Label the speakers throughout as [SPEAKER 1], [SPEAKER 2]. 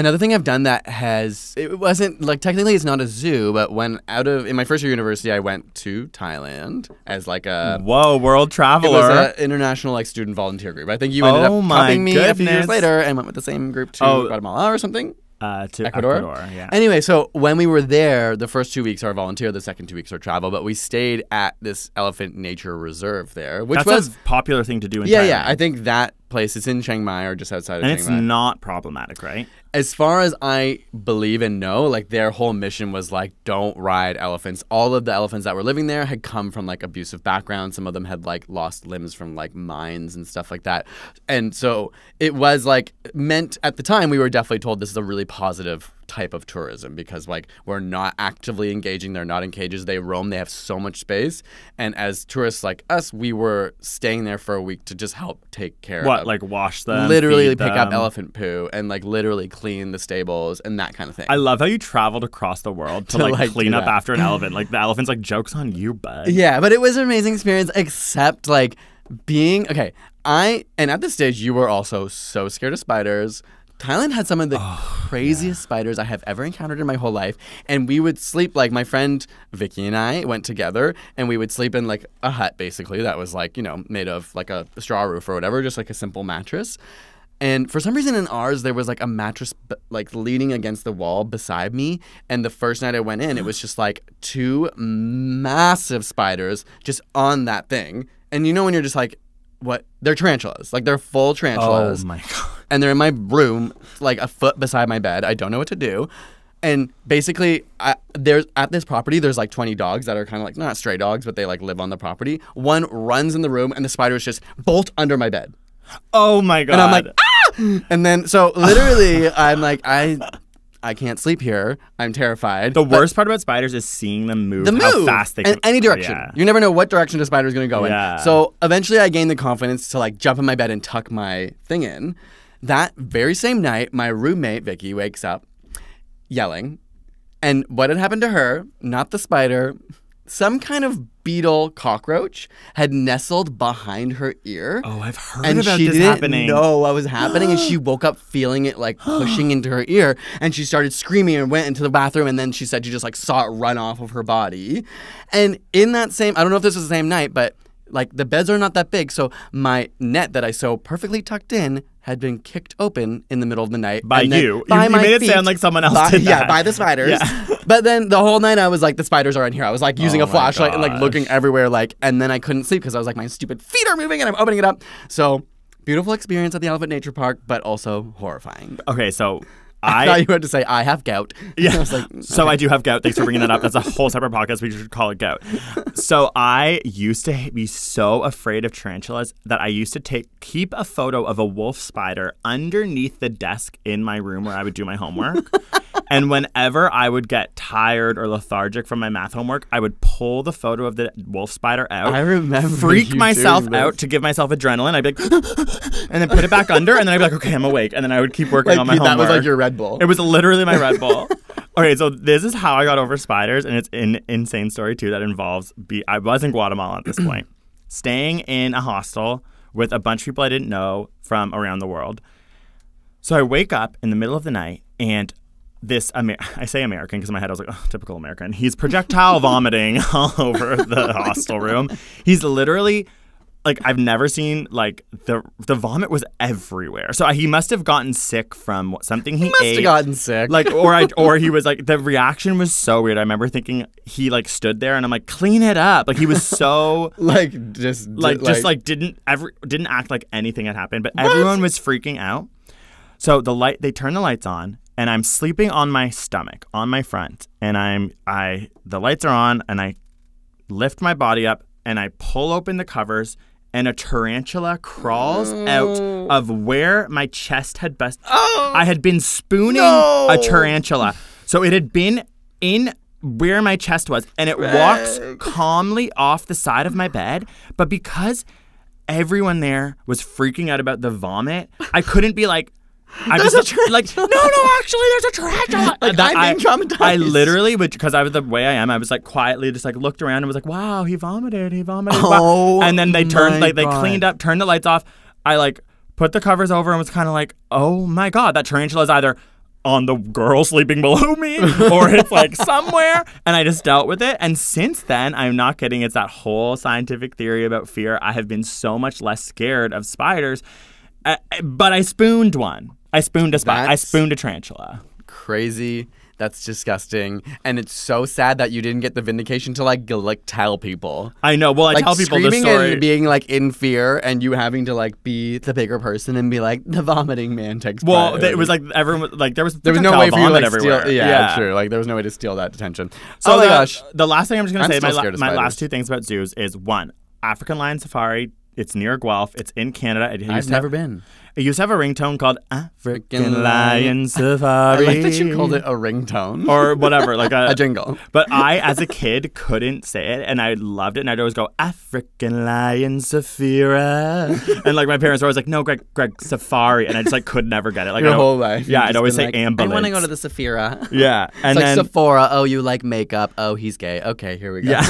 [SPEAKER 1] Another thing I've done that it wasn't like technically it's not a zoo, but in my first year of university, I went to Thailand as like a
[SPEAKER 2] world traveler.
[SPEAKER 1] It was an international like student volunteer group. I think you ended up copying me a few years later and went with the same group to Guatemala or something.
[SPEAKER 2] To Ecuador, yeah.
[SPEAKER 1] Anyway, so when we were there, the first 2 weeks are volunteer, the second 2 weeks are travel, but we stayed at this elephant nature reserve there, which was
[SPEAKER 2] a popular thing to do in Thailand.
[SPEAKER 1] Yeah, I think that place is in Chiang Mai or just outside of Chiang Mai.
[SPEAKER 2] And it's not problematic, right?
[SPEAKER 1] As far as I believe and know, like their whole mission was like, don't ride elephants. All of the elephants that were living there had come from like abusive backgrounds. Some of them had like lost limbs from like mines and stuff like that. And so it was like meant at the time, we were definitely told this is a really positive type of tourism because like we're not actively engaging. They're not in cages. They roam. They have so much space. And as tourists like us, we were staying there for a week to just help take care of
[SPEAKER 2] like wash them,
[SPEAKER 1] literally pick up elephant poo and like literally clean the stables and that kind of thing.
[SPEAKER 2] I love how you traveled across the world to like clean up after an elephant. Like the elephant's like, joke's on you, bud.
[SPEAKER 1] Yeah, but it was an amazing experience except like being and at this stage you were also so scared of spiders. Thailand had some of the craziest spiders I have ever encountered in my whole life. And we would sleep, like my friend Vicky and I went together and we would sleep in like a hut basically that was like, made of like a straw roof or whatever, just like a simple mattress. And for some reason in ours, there was like a mattress like leaning against the wall beside me. And the first night I went in, it was just like 2 massive spiders just on that thing. And when you're just like, what? They're tarantulas. Like they're full tarantulas.
[SPEAKER 2] Oh my God.
[SPEAKER 1] And they're in my room, like a foot beside my bed. I don't know what to do. And basically, at this property, there's like 20 dogs that are kind of like, not stray dogs, but they like live on the property. One runs in the room and the spiders just bolt under my bed.
[SPEAKER 2] Oh my God.
[SPEAKER 1] And I'm like, ah! And then, so literally, I'm like, I can't sleep here. I'm terrified.
[SPEAKER 2] The worst part about spiders is seeing them move. How fast they can.
[SPEAKER 1] In any direction.
[SPEAKER 2] Yeah.
[SPEAKER 1] You never know what direction the spider's going to go
[SPEAKER 2] Yeah.
[SPEAKER 1] in. So eventually I gained the confidence to like jump in my bed and tuck my thing in. That very same night, my roommate, Vicky, wakes up yelling. And what had happened to her, not the spider, some kind of beetle cockroach had nestled behind her ear.
[SPEAKER 2] Oh, I've heard
[SPEAKER 1] and
[SPEAKER 2] about
[SPEAKER 1] she
[SPEAKER 2] this
[SPEAKER 1] didn't
[SPEAKER 2] happening.
[SPEAKER 1] know what was happening, and she woke up feeling it like pushing into her ear, and she started screaming and went into the bathroom, and then she said she just like saw it run off of her body. And in that same, I don't know if this was the same night, but like the beds are not that big, so my net that I so perfectly tucked in had been kicked open in the middle of the night.
[SPEAKER 2] By you. You made it sound like someone else did that.
[SPEAKER 1] Yeah, by the spiders. Yeah. But then the whole night I was like, the spiders are in here. I was like using a flashlight and like looking everywhere, like, and then I couldn't sleep because I was like, my stupid feet are moving and I'm opening it up. So beautiful experience at the Elephant Nature Park, but also horrifying.
[SPEAKER 2] Okay, so
[SPEAKER 1] I thought you had to say, I have gout.
[SPEAKER 2] Yeah.
[SPEAKER 1] I was like,
[SPEAKER 2] So I do have gout. Thanks for bringing that up. That's a whole separate podcast. We should call it gout. So I used to be so afraid of tarantulas that I used to keep a photo of a wolf spider underneath the desk in my room where I would do my homework. And whenever I would get tired or lethargic from my math homework, I would pull the photo of the wolf spider out.
[SPEAKER 1] I remember
[SPEAKER 2] freak myself out to give myself adrenaline. I'd be like, and then put it back under, and then I'd be like, okay, I'm awake. And then I would keep working on my homework.
[SPEAKER 1] That was like your Red Bull.
[SPEAKER 2] It was literally my Red Bull. Okay, so this is how I got over spiders, and it's an insane story too that involves I was in Guatemala at this point, staying in a hostel with a bunch of people I didn't know from around the world. So I wake up in the middle of the night, and I say American because in my head I was like, oh, typical American. He's projectile vomiting all over the hostel room. He's literally like, I've never seen like the vomit was everywhere. So he must have gotten sick from something he ate.
[SPEAKER 1] Must have gotten sick.
[SPEAKER 2] Like, or he was like, the reaction was so weird. I remember thinking he like stood there and I'm like, clean it up. Like he was so didn't act like anything had happened, but everyone was freaking out. So they turn the lights on. And I'm sleeping on my stomach, on my front, and the lights are on, and I lift my body up, and I pull open the covers, and a tarantula crawls out of where my chest had busted. Oh, I had been spooning a tarantula, so it had been in where my chest was, and it walks calmly off the side of my bed, but because everyone there was freaking out about the vomit, I couldn't be like, I'm just like, no, actually, there's a tarantula.
[SPEAKER 1] Like, I'm being traumatized.
[SPEAKER 2] I literally, because I was the way I am, I was like quietly just like looked around and was like, wow, he vomited.
[SPEAKER 1] Oh,
[SPEAKER 2] wow. And then they turned, they cleaned up, turned the lights off. I like put the covers over and was kind of like, oh my God, that tarantula is either on the girl sleeping below me or it's like somewhere, and I just dealt with it. And since then, I'm not kidding, it's that whole scientific theory about fear. I have been so much less scared of spiders, but I spooned one. I spooned a spider. I spooned a tarantula.
[SPEAKER 1] Crazy. That's disgusting. And it's so sad that you didn't get the vindication to like tell people.
[SPEAKER 2] I know. Well, I tell people the story.
[SPEAKER 1] And being like in fear, and you having to like be the bigger person and be like, the vomiting man takes
[SPEAKER 2] Well, it was like everyone like there was
[SPEAKER 1] no way for you to like
[SPEAKER 2] everywhere.
[SPEAKER 1] Steal. Yeah, true. Like there was no way to steal that attention.
[SPEAKER 2] So my gosh. The last thing I'm just gonna say, my last two things about zoos is one, African Lion Safari. It's near Guelph. It's in Canada.
[SPEAKER 1] I've never been.
[SPEAKER 2] It used to have a ringtone called African Lion Safari.
[SPEAKER 1] I like that you called it a ringtone.
[SPEAKER 2] Or whatever, like a
[SPEAKER 1] jingle.
[SPEAKER 2] But I, as a kid, couldn't say it, and I loved it, and I'd always go, African Lion Safira. And like my parents were always like, no, Greg, Safari. And I just like could never get it. Like
[SPEAKER 1] your whole life.
[SPEAKER 2] Yeah, I'd always say
[SPEAKER 1] like,
[SPEAKER 2] ambulance.
[SPEAKER 1] I want to go to the Safira.
[SPEAKER 2] Yeah. And
[SPEAKER 1] it's
[SPEAKER 2] then
[SPEAKER 1] like Sephora, oh, you like makeup. Oh, he's gay. Okay, here we go.
[SPEAKER 2] Yeah.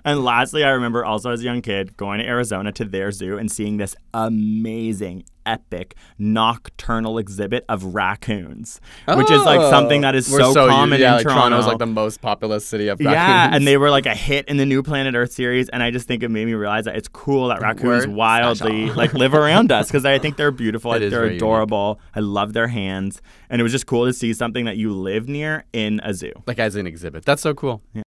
[SPEAKER 2] And lastly, I remember also as a young kid going to Arizona to their zoo and seeing this amazing, epic nocturnal exhibit of raccoons, which is like something that is so common in Toronto.
[SPEAKER 1] Toronto's like the most populous city of raccoons.
[SPEAKER 2] Yeah, and they were like a hit in the new Planet Earth series, and I just think it made me realize that it's cool that raccoons wildly like live around us because I think they're beautiful, they're adorable. Unique. I love their hands, and it was just cool to see something that you live near in a zoo,
[SPEAKER 1] like as an exhibit. That's so cool.
[SPEAKER 2] Yeah.